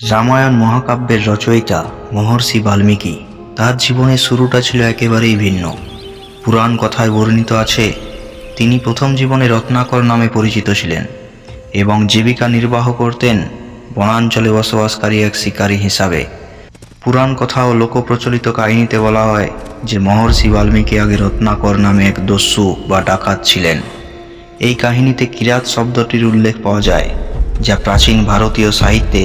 রামায়ণ মহাকাব্যের রচয়িতা মহর্ষি বাল্মীকি। তার জীবনের শুরুটা ছিল একেবারেই ভিন্ন। পুরাণ কথায় বর্ণিত আছে, তিনি প্রথম জীবনে রত্নাকর নামে পরিচিত ছিলেন এবং জীবিকা নির্বাহ করতেন বনাঞ্চলে বসবাসকারী এক শিকারী হিসাবে। পুরাণ কথা ও লোকপ্রচলিত কাহিনীতে বলা হয় যে মহর্ষি বাল্মীকি আগে রত্নাকর নামে এক দস্যু বা ডাকাত ছিলেন। এই কাহিনীতে কিরাত শব্দটির উল্লেখ পাওয়া যায়, যা প্রাচীন ভারতীয় সাহিত্যে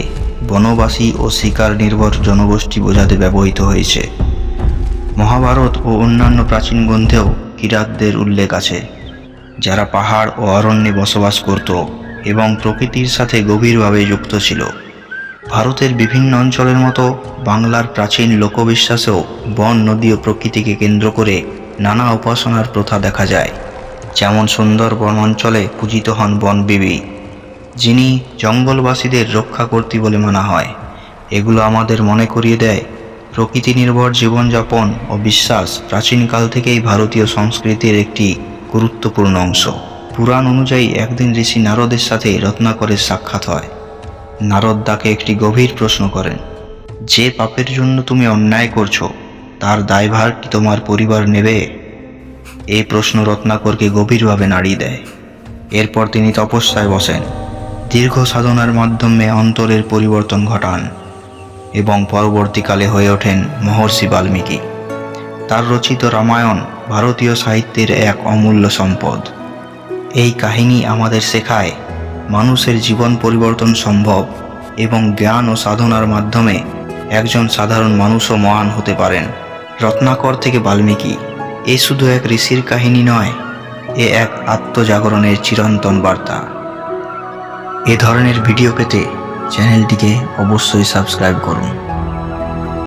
বনবাসী ও শিকার নির্ভর জনগোষ্ঠী বোঝাতে ব্যবহৃত হয়েছে। মহাভারত ও অন্যান্য প্রাচীন গ্রন্থেও কিরাতদের উল্লেখ আছে, যারা পাহাড় ও অরণ্যে বসবাস করত এবং প্রকৃতির সাথে গভীরভাবে যুক্ত ছিল। ভারতের বিভিন্ন অঞ্চলের মতো বাংলার প্রাচীন লোকবিশ্বাসেও বন, নদী ও প্রকৃতিকে কেন্দ্র করে নানা উপাসনার প্রথা দেখা যায়। যেমন সুন্দরবন অঞ্চলে পূজিত হন বনবিবি, যিনি জঙ্গলবাসীদের রক্ষাকর্ত্রী বলে মানা হয়। এগুলো আমাদের মনে করিয়ে দেয় প্রকৃতি নির্ভর জীবনযাপন ও বিশ্বাস প্রাচীনকাল থেকেই ভারতীয় সংস্কৃতির একটি গুরুত্বপূর্ণ অংশ। পুরাণ অনুযায়ী একদিন ঋষি নারদের সাথে রত্নাকরের সাক্ষাৎ হয়। নারদ তাকে একটি গভীর প্রশ্ন করেন, যে পাপের জন্য তুমি অন্যায় করছো তার দায়ভার কি তোমার পরিবার নেবে? এই প্রশ্ন রত্নাকরকে গভীরভাবে নাড়িয়ে দেয়। এরপর তিনি তপস্যায় বসেন, দীর্ঘ সাধনার মাধ্যমে অন্তরের পরিবর্তন ঘটান এবং পরবর্তীকালে হয়ে ওঠেন মহর্ষি বাল্মীকি। তার রচিত রামায়ণ ভারতীয় সাহিত্যের এক অমূল্য সম্পদ। এই কাহিনী আমাদের শেখায় মানুষের জীবন পরিবর্তন সম্ভব এবং জ্ঞান ও সাধনার মাধ্যমে একজন সাধারণ মানুষও মহান হতে পারেন। রত্নাকর থেকে বাল্মীকি এ শুধু এক ঋষির কাহিনী নয়, এ এক আত্মজাগরণের চিরন্তন বার্তা। এ ধরনের ভিডিও পেতে চ্যানেলটিকে অবশ্যই সাবস্ক্রাইব করুন।